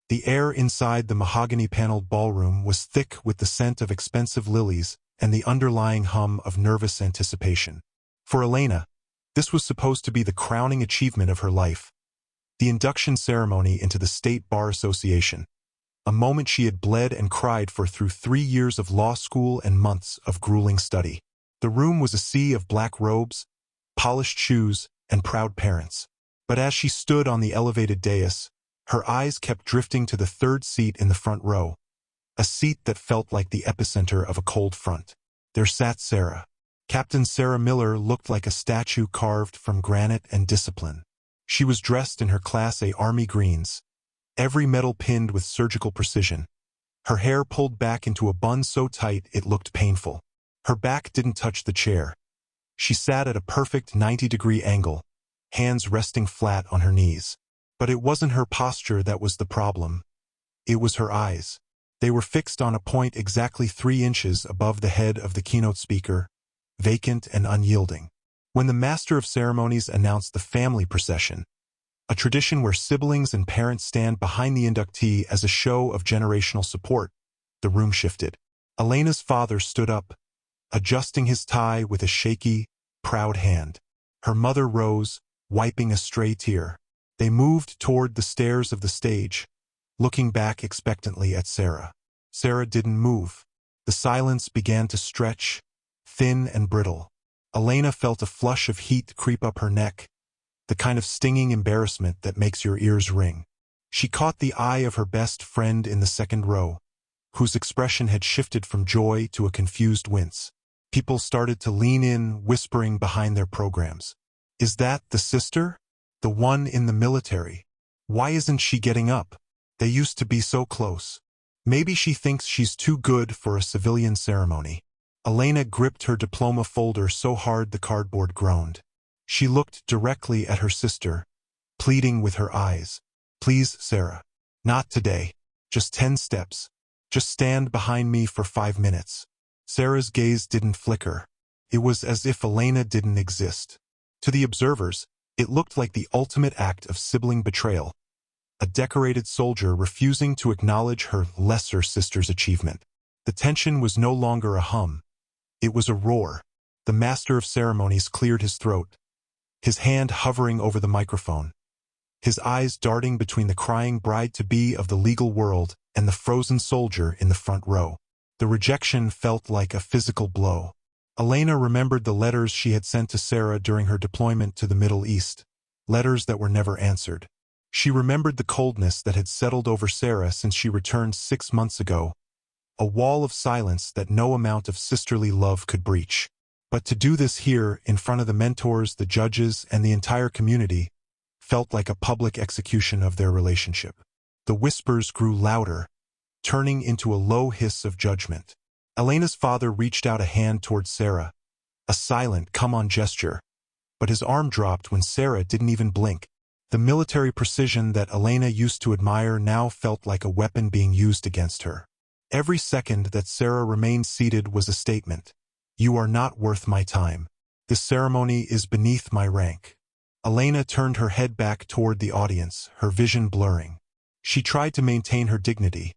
The air inside the mahogany-paneled ballroom was thick with the scent of expensive lilies and the underlying hum of nervous anticipation. For Elena, this was supposed to be the crowning achievement of her life, the induction ceremony into the State Bar Association, a moment she had bled and cried for through 3 years of law school and months of grueling study. The room was a sea of black robes, polished shoes, and proud parents. But as she stood on the elevated dais, her eyes kept drifting to the third seat in the front row, a seat that felt like the epicenter of a cold front. There sat Sarah. Captain Sarah Miller looked like a statue carved from granite and discipline. She was dressed in her Class A Army greens, every metal pinned with surgical precision. Her hair pulled back into a bun so tight it looked painful. Her back didn't touch the chair. She sat at a perfect 90-degree angle, hands resting flat on her knees. But it wasn't her posture that was the problem. It was her eyes. They were fixed on a point exactly 3 inches above the head of the keynote speaker, vacant and unyielding. When the Master of Ceremonies announced the family procession, a tradition where siblings and parents stand behind the inductee as a show of generational support, the room shifted. Elena's father stood up, adjusting his tie with a shaky, proud hand. Her mother rose, wiping a stray tear. They moved toward the stairs of the stage, looking back expectantly at Sarah. Sarah didn't move. The silence began to stretch, thin and brittle. Elena felt a flush of heat creep up her neck, the kind of stinging embarrassment that makes your ears ring. She caught the eye of her best friend in the second row, whose expression had shifted from joy to a confused wince. People started to lean in, whispering behind their programs. "Is that the sister? The one in the military? Why isn't she getting up? They used to be so close. Maybe she thinks she's too good for a civilian ceremony." Elena gripped her diploma folder so hard the cardboard groaned. She looked directly at her sister, pleading with her eyes. "Please, Sarah. Not today. Just 10 steps. Just stand behind me for 5 minutes." Sarah's gaze didn't flicker. It was as if Elena didn't exist. To the observers, it looked like the ultimate act of sibling betrayal, a decorated soldier refusing to acknowledge her lesser sister's achievement. The tension was no longer a hum. It was a roar. The Master of Ceremonies cleared his throat, his hand hovering over the microphone, his eyes darting between the crying bride-to-be of the legal world and the frozen soldier in the front row. The rejection felt like a physical blow. Elena remembered the letters she had sent to Sarah during her deployment to the Middle East, letters that were never answered. She remembered the coldness that had settled over Sarah since she returned 6 months ago, a wall of silence that no amount of sisterly love could breach. But to do this here, in front of the mentors, the judges, and the entire community, felt like a public execution of their relationship. The whispers grew louder, turning into a low hiss of judgment. Elena's father reached out a hand toward Sarah, a silent come-on gesture, but his arm dropped when Sarah didn't even blink. The military precision that Elena used to admire now felt like a weapon being used against her. Every second that Sarah remained seated was a statement. "You are not worth my time. This ceremony is beneath my rank." Elena turned her head back toward the audience, her vision blurring. She tried to maintain her dignity,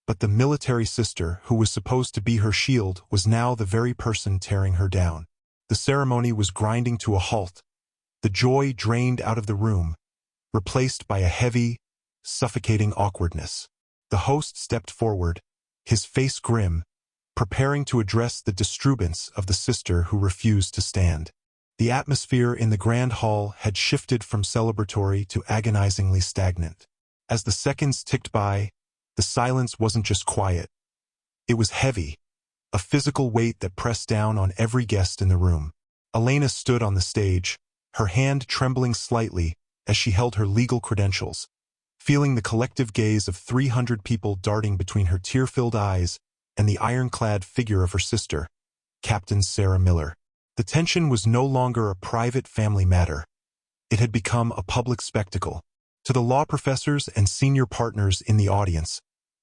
but the military sister, who was supposed to be her shield, was now the very person tearing her down. The ceremony was grinding to a halt, the joy drained out of the room, replaced by a heavy, suffocating awkwardness. The host stepped forward, his face grim, preparing to address the disturbance of the sister who refused to stand. The atmosphere in the grand hall had shifted from celebratory to agonizingly stagnant. As the seconds ticked by, the silence wasn't just quiet. It was heavy, a physical weight that pressed down on every guest in the room. Elena stood on the stage, her hand trembling slightly as she held her legal credentials, feeling the collective gaze of 300 people darting between her tear-filled eyes and the ironclad figure of her sister, Captain Sarah Miller. The tension was no longer a private family matter. It had become a public spectacle. To the law professors and senior partners in the audience,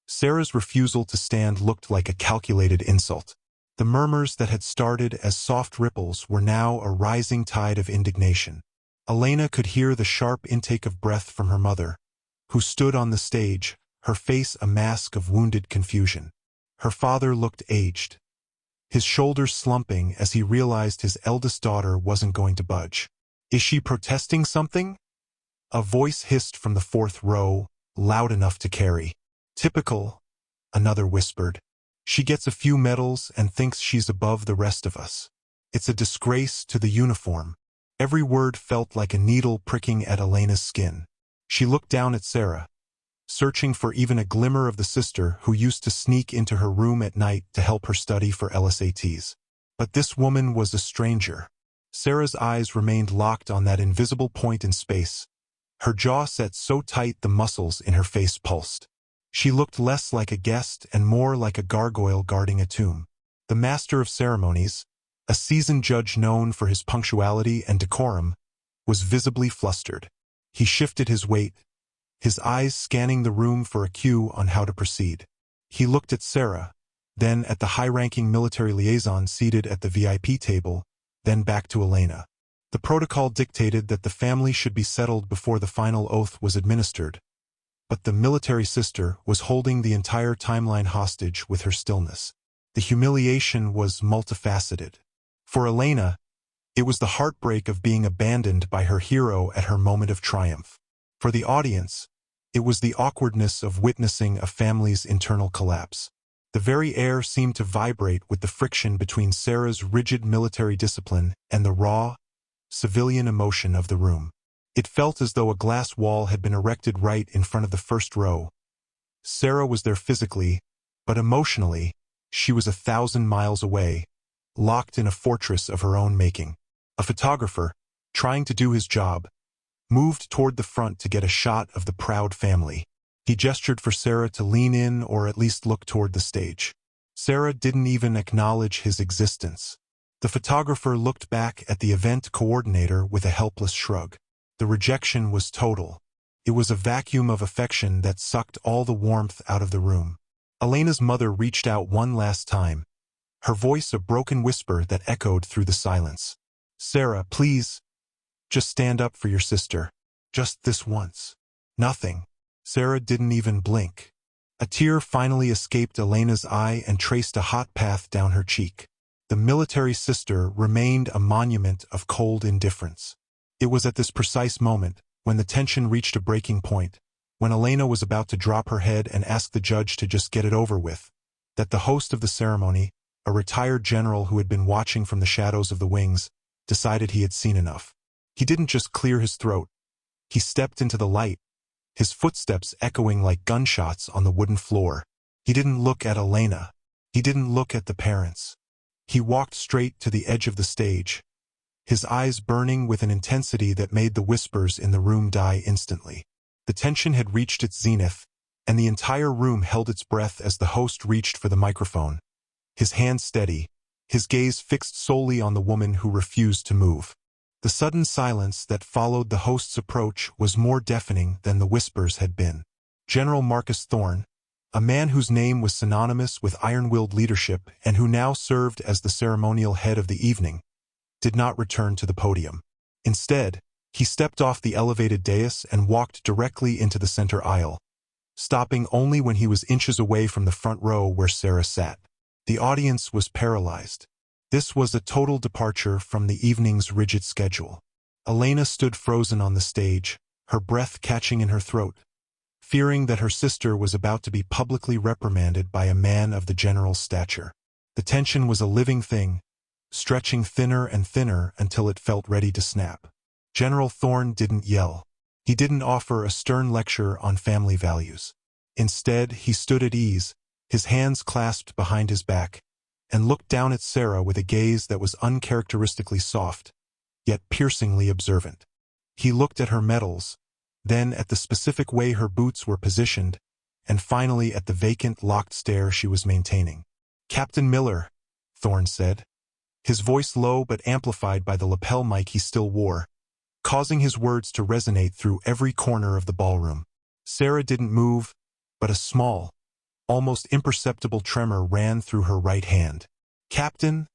Sarah's refusal to stand looked like a calculated insult. The murmurs that had started as soft ripples were now a rising tide of indignation. Elena could hear the sharp intake of breath from her mother, who stood on the stage, her face a mask of wounded confusion. Her father looked aged, his shoulders slumping as he realized his eldest daughter wasn't going to budge. "Is she protesting something?" A voice hissed from the fourth row, loud enough to carry. "Typical," another whispered. "She gets a few medals and thinks she's above the rest of us. It's a disgrace to the uniform." Every word felt like a needle pricking at Elena's skin. She looked down at Sarah, searching for even a glimmer of the sister who used to sneak into her room at night to help her study for LSATs. But this woman was a stranger. Sarah's eyes remained locked on that invisible point in space, her jaw set so tight the muscles in her face pulsed. She looked less like a guest and more like a gargoyle guarding a tomb. The master of ceremonies, a seasoned judge known for his punctuality and decorum, was visibly flustered. He shifted his weight, his eyes scanning the room for a cue on how to proceed. He looked at Sarah, then at the high-ranking military liaison seated at the VIP table, then back to Elena. The protocol dictated that the family should be settled before the final oath was administered, but the military sister was holding the entire timeline hostage with her stillness. The humiliation was multifaceted. For Elena, it was the heartbreak of being abandoned by her hero at her moment of triumph. For the audience, it was the awkwardness of witnessing a family's internal collapse. The very air seemed to vibrate with the friction between Sarah's rigid military discipline and the raw, civilian emotion of the room. It felt as though a glass wall had been erected right in front of the first row. Sarah was there physically, but emotionally, she was 1,000 miles away, locked in a fortress of her own making. A photographer, trying to do his job, moved toward the front to get a shot of the proud family. He gestured for Sarah to lean in or at least look toward the stage. Sarah didn't even acknowledge his existence. The photographer looked back at the event coordinator with a helpless shrug. The rejection was total. It was a vacuum of affection that sucked all the warmth out of the room. Elena's mother reached out one last time, her voice a broken whisper that echoed through the silence. "Sarah, please, just stand up for your sister. Just this once." Nothing. Sarah didn't even blink. A tear finally escaped Elena's eye and traced a hot path down her cheek. The military sister remained a monument of cold indifference. It was at this precise moment, when the tension reached a breaking point, when Elena was about to drop her head and ask the judge to just get it over with, that the host of the ceremony, a retired general who had been watching from the shadows of the wings, decided he had seen enough. He didn't just clear his throat. He stepped into the light, his footsteps echoing like gunshots on the wooden floor. He didn't look at Elena. He didn't look at the parents. He walked straight to the edge of the stage, his eyes burning with an intensity that made the whispers in the room die instantly. The tension had reached its zenith, and the entire room held its breath as the host reached for the microphone, his hand steady, his gaze fixed solely on the woman who refused to move. The sudden silence that followed the host's approach was more deafening than the whispers had been. General Marcus Thorne, a man whose name was synonymous with iron-willed leadership and who now served as the ceremonial head of the evening, did not return to the podium. Instead, he stepped off the elevated dais and walked directly into the center aisle, stopping only when he was inches away from the front row where Sarah sat. The audience was paralyzed. This was a total departure from the evening's rigid schedule. Elena stood frozen on the stage, her breath catching in her throat, fearing that her sister was about to be publicly reprimanded by a man of the general's stature. The tension was a living thing, stretching thinner and thinner until it felt ready to snap. General Thorne didn't yell. He didn't offer a stern lecture on family values. Instead, he stood at ease, his hands clasped behind his back, and looked down at Sarah with a gaze that was uncharacteristically soft, yet piercingly observant. He looked at her medals, then at the specific way her boots were positioned, and finally at the vacant, locked stare she was maintaining. "Captain Miller," Thorne said, his voice low but amplified by the lapel mic he still wore, causing his words to resonate through every corner of the ballroom. Sarah didn't move, but a small, almost imperceptible tremor ran through her right hand. "Captain,"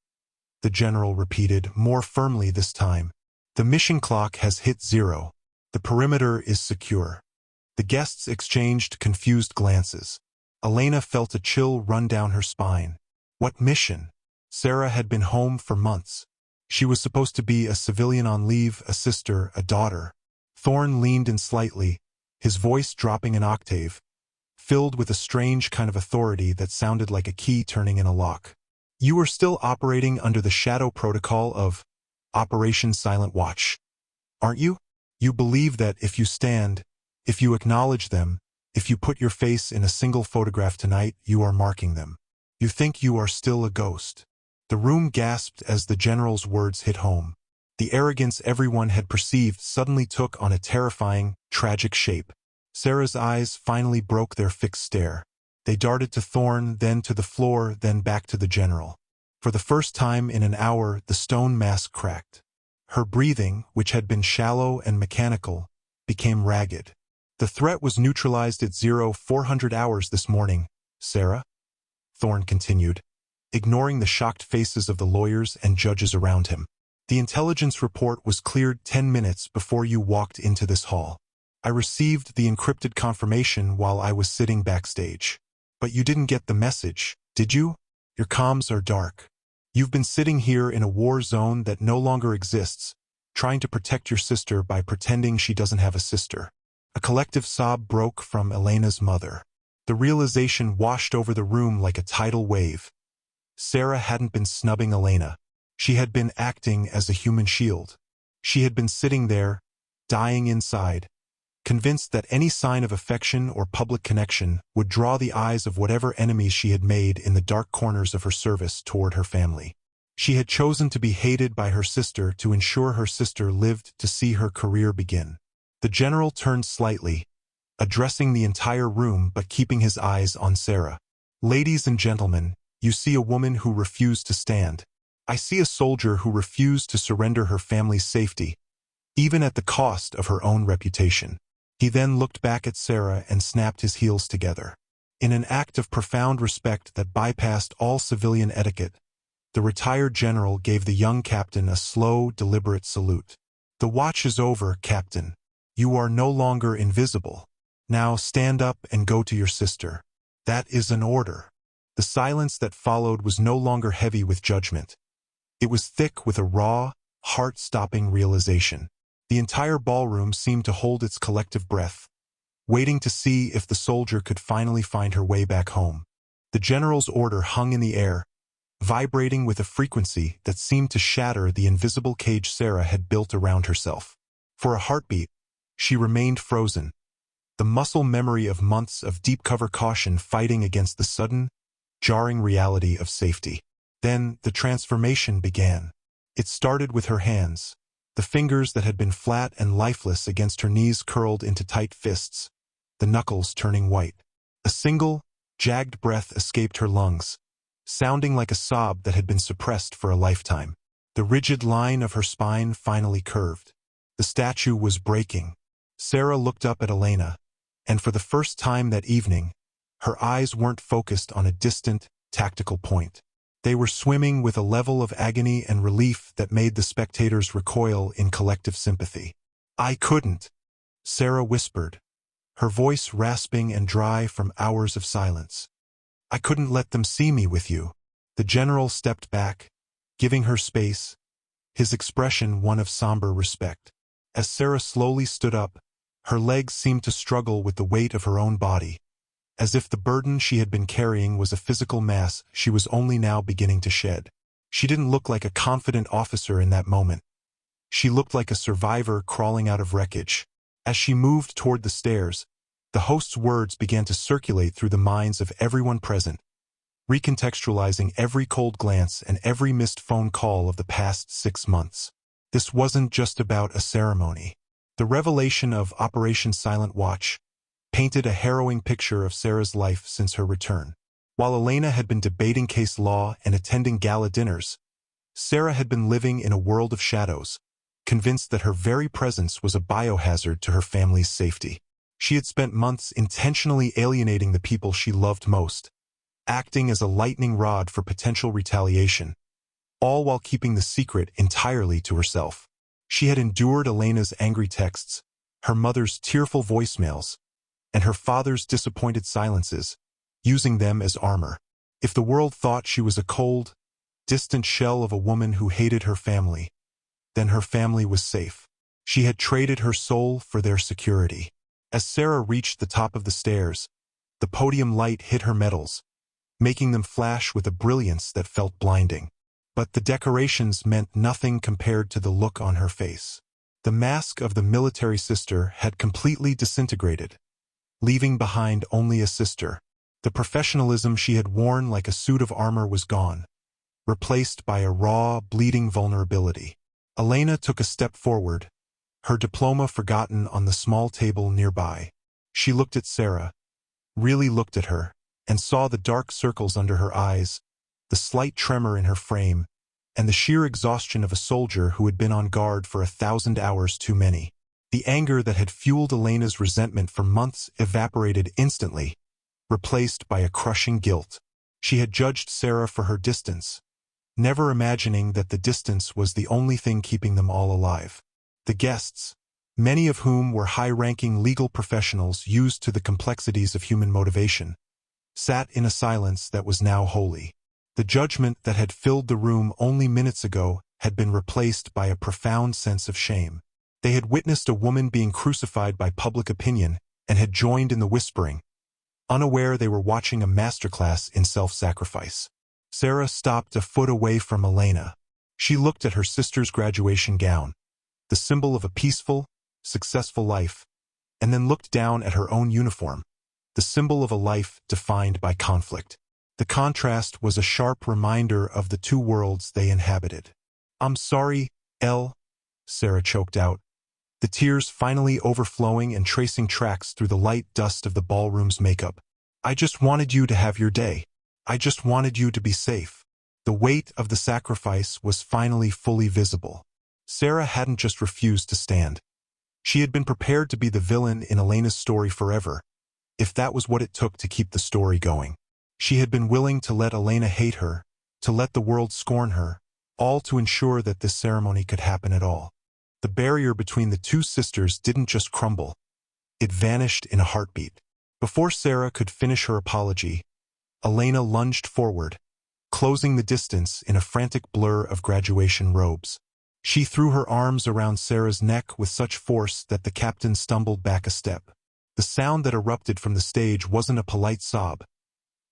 the general repeated, more firmly this time, "the mission clock has hit 0. The perimeter is secure. The guests exchanged confused glances. Elena felt a chill run down her spine. What mission? Sarah had been home for months. She was supposed to be a civilian on leave, a sister, a daughter. Thorne leaned in slightly, his voice dropping an octave, filled with a strange kind of authority that sounded like a key turning in a lock. You are still operating under the shadow protocol of Operation Silent Watch, aren't you? You believe that if you stand, if you acknowledge them, if you put your face in a single photograph tonight, you are marking them. You think you are still a ghost. The room gasped as the general's words hit home. The arrogance everyone had perceived suddenly took on a terrifying, tragic shape. Sarah's eyes finally broke their fixed stare. They darted to Thorne, then to the floor, then back to the general. For the first time in an hour, the stone mask cracked. Her breathing, which had been shallow and mechanical, became ragged. The threat was neutralized at 0400 hours this morning, Sarah, Thorne continued, ignoring the shocked faces of the lawyers and judges around him. The intelligence report was cleared 10 minutes before you walked into this hall. I received the encrypted confirmation while I was sitting backstage. But you didn't get the message, did you? Your comms are dark. You've been sitting here in a war zone that no longer exists, trying to protect your sister by pretending she doesn't have a sister. A collective sob broke from Elena's mother. The realization washed over the room like a tidal wave. Sarah hadn't been snubbing Elena. She had been acting as a human shield. She had been sitting there, dying inside, convinced that any sign of affection or public connection would draw the eyes of whatever enemies she had made in the dark corners of her service toward her family. She had chosen to be hated by her sister to ensure her sister lived to see her career begin. The general turned slightly, addressing the entire room but keeping his eyes on Sarah. Ladies and gentlemen, you see a woman who refused to stand. I see a soldier who refused to surrender her family's safety, even at the cost of her own reputation. He then looked back at Sarah and snapped his heels together. In an act of profound respect that bypassed all civilian etiquette, the retired general gave the young captain a slow, deliberate salute. The watch is over, Captain. You are no longer invisible. Now stand up and go to your sister. That is an order. The silence that followed was no longer heavy with judgment. It was thick with a raw, heart-stopping realization. The entire ballroom seemed to hold its collective breath, waiting to see if the soldier could finally find her way back home. The general's order hung in the air, vibrating with a frequency that seemed to shatter the invisible cage Sarah had built around herself. For a heartbeat, she remained frozen, the muscle memory of months of deep-cover caution fighting against the sudden, jarring reality of safety. Then the transformation began. It started with her hands. The fingers that had been flat and lifeless against her knees curled into tight fists, the knuckles turning white. A single, jagged breath escaped her lungs, sounding like a sob that had been suppressed for a lifetime. The rigid line of her spine finally curved. The statue was breaking. Sarah looked up at Elena, and for the first time that evening, her eyes weren't focused on a distant, tactical point. They were swimming with a level of agony and relief that made the spectators recoil in collective sympathy. I couldn't, Sarah whispered, her voice rasping and dry from hours of silence. I couldn't let them see me with you. The general stepped back, giving her space, his expression one of somber respect. As Sarah slowly stood up, her legs seemed to struggle with the weight of her own body, as if the burden she had been carrying was a physical mass she was only now beginning to shed. She didn't look like a confident officer in that moment. She looked like a survivor crawling out of wreckage. As she moved toward the stairs, the host's words began to circulate through the minds of everyone present, recontextualizing every cold glance and every missed phone call of the past 6 months. This wasn't just about a ceremony. The revelation of Operation Silent Watch painted a harrowing picture of Sarah's life since her return. While Elena had been debating case law and attending gala dinners, Sarah had been living in a world of shadows, convinced that her very presence was a biohazard to her family's safety. She had spent months intentionally alienating the people she loved most, acting as a lightning rod for potential retaliation, all while keeping the secret entirely to herself. She had endured Elena's angry texts, her mother's tearful voicemails, and her father's disappointed silences, using them as armor. If the world thought she was a cold, distant shell of a woman who hated her family, then her family was safe. She had traded her soul for their security. As Sarah reached the top of the stairs, the podium light hit her medals, making them flash with a brilliance that felt blinding. But the decorations meant nothing compared to the look on her face. The mask of the military sister had completely disintegrated, leaving behind only a sister. The professionalism she had worn like a suit of armor was gone, replaced by a raw, bleeding vulnerability. Elena took a step forward, her diploma forgotten on the small table nearby. She looked at Sarah, really looked at her, and saw the dark circles under her eyes, the slight tremor in her frame, and the sheer exhaustion of a soldier who had been on guard for 1,000 hours too many. The anger that had fueled Elena's resentment for months evaporated instantly, replaced by a crushing guilt. She had judged Sarah for her distance, never imagining that the distance was the only thing keeping them all alive. The guests, many of whom were high-ranking legal professionals used to the complexities of human motivation, sat in a silence that was now holy. The judgment that had filled the room only minutes ago had been replaced by a profound sense of shame. They had witnessed a woman being crucified by public opinion and had joined in the whispering, unaware they were watching a masterclass in self-sacrifice. Sarah stopped a foot away from Elena. She looked at her sister's graduation gown, the symbol of a peaceful, successful life, and then looked down at her own uniform, the symbol of a life defined by conflict. The contrast was a sharp reminder of the two worlds they inhabited. "I'm sorry, Elle," Sarah choked out, the tears finally overflowing and tracing tracks through the light dust of the ballroom's makeup. "I just wanted you to have your day. I just wanted you to be safe." The weight of the sacrifice was finally fully visible. Sarah hadn't just refused to stand. She had been prepared to be the villain in Elena's story forever, if that was what it took to keep the story going. She had been willing to let Elena hate her, to let the world scorn her, all to ensure that this ceremony could happen at all. The barrier between the two sisters didn't just crumble, it vanished in a heartbeat. Before Sarah could finish her apology, Elena lunged forward, closing the distance in a frantic blur of graduation robes. She threw her arms around Sarah's neck with such force that the captain stumbled back a step. The sound that erupted from the stage wasn't a polite sob.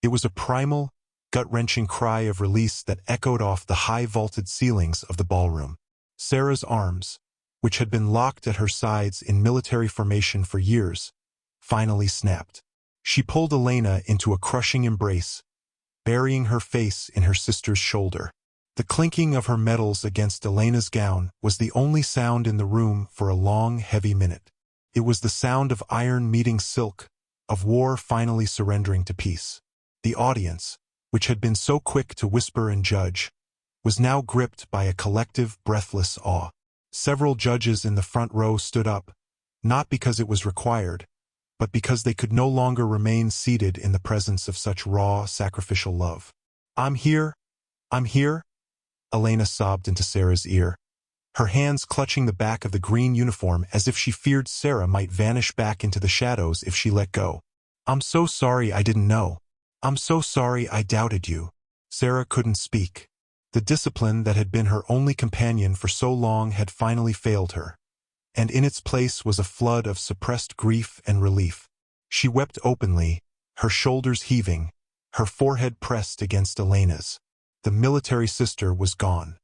It was a primal, gut-wrenching cry of release that echoed off the high-vaulted ceilings of the ballroom. Sarah's arms, which had been locked at her sides in military formation for years, finally snapped. She pulled Elena into a crushing embrace, burying her face in her sister's shoulder. The clinking of her medals against Elena's gown was the only sound in the room for a long, heavy minute. It was the sound of iron meeting silk, of war finally surrendering to peace. The audience, which had been so quick to whisper and judge, was now gripped by a collective, breathless awe. Several judges in the front row stood up, not because it was required, but because they could no longer remain seated in the presence of such raw, sacrificial love. I'm here," Elena sobbed into Sarah's ear, her hands clutching the back of the green uniform as if she feared Sarah might vanish back into the shadows if she let go. "I'm so sorry I didn't know. I'm so sorry I doubted you." Sarah couldn't speak. The discipline that had been her only companion for so long had finally failed her, and in its place was a flood of suppressed grief and relief. She wept openly, her shoulders heaving, her forehead pressed against Elena's. The military sister was gone.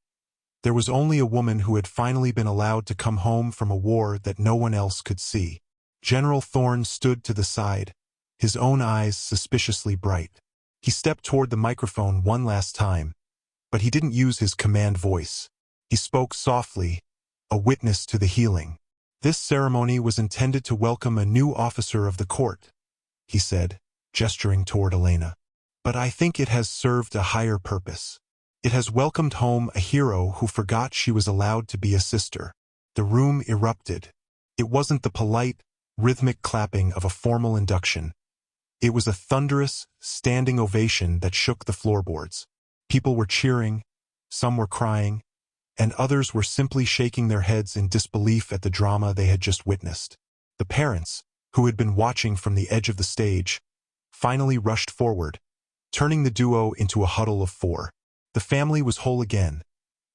There was only a woman who had finally been allowed to come home from a war that no one else could see. General Thorne stood to the side, his own eyes suspiciously bright. He stepped toward the microphone one last time, but he didn't use his command voice. He spoke softly, a witness to the healing. "This ceremony was intended to welcome a new officer of the court," he said, gesturing toward Elena. "But I think it has served a higher purpose. It has welcomed home a hero who forgot she was allowed to be a sister." The room erupted. It wasn't the polite, rhythmic clapping of a formal induction. It was a thunderous, standing ovation that shook the floorboards. People were cheering, some were crying, and others were simply shaking their heads in disbelief at the drama they had just witnessed. The parents, who had been watching from the edge of the stage, finally rushed forward, turning the duo into a huddle of four. The family was whole again,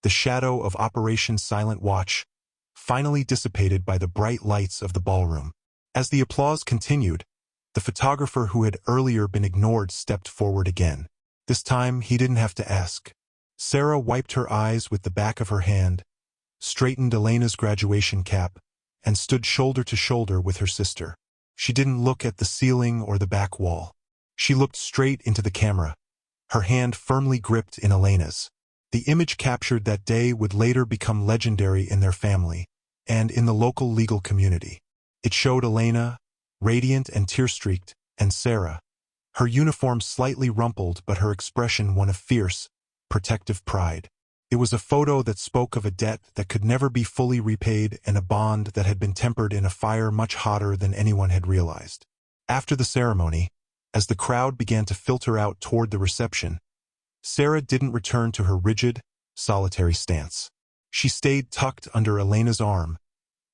the shadow of Operation Silent Watch finally dissipated by the bright lights of the ballroom. As the applause continued, the photographer who had earlier been ignored stepped forward again. This time, he didn't have to ask. Sarah wiped her eyes with the back of her hand, straightened Elena's graduation cap, and stood shoulder to shoulder with her sister. She didn't look at the ceiling or the back wall. She looked straight into the camera, her hand firmly gripped in Elena's. The image captured that day would later become legendary in their family and in the local legal community. It showed Elena, radiant and tear-streaked, and Sarah, her uniform slightly rumpled but her expression one of fierce, protective pride. It was a photo that spoke of a debt that could never be fully repaid and a bond that had been tempered in a fire much hotter than anyone had realized. After the ceremony, as the crowd began to filter out toward the reception, Sarah didn't return to her rigid, solitary stance. She stayed tucked under Elena's arm,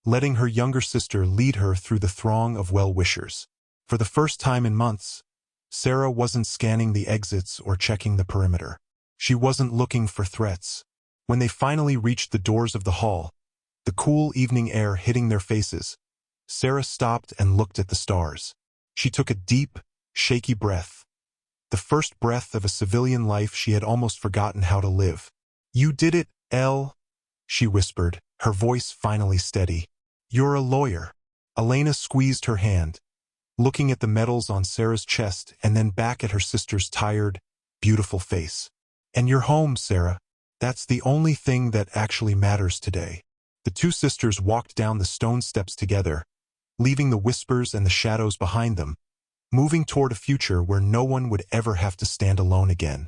letting her younger sister lead her through the throng of well-wishers. For the first time in months, Sarah wasn't scanning the exits or checking the perimeter. She wasn't looking for threats. When they finally reached the doors of the hall, the cool evening air hitting their faces, Sarah stopped and looked at the stars. She took a deep, shaky breath, the first breath of a civilian life she had almost forgotten how to live. "You did it, Elle," she whispered, her voice finally steady. "You're a lawyer." Elena squeezed her hand, looking at the medals on Sarah's chest and then back at her sister's tired, beautiful face. "And you're home, Sarah. That's the only thing that actually matters today." The two sisters walked down the stone steps together, leaving the whispers and the shadows behind them, moving toward a future where no one would ever have to stand alone again.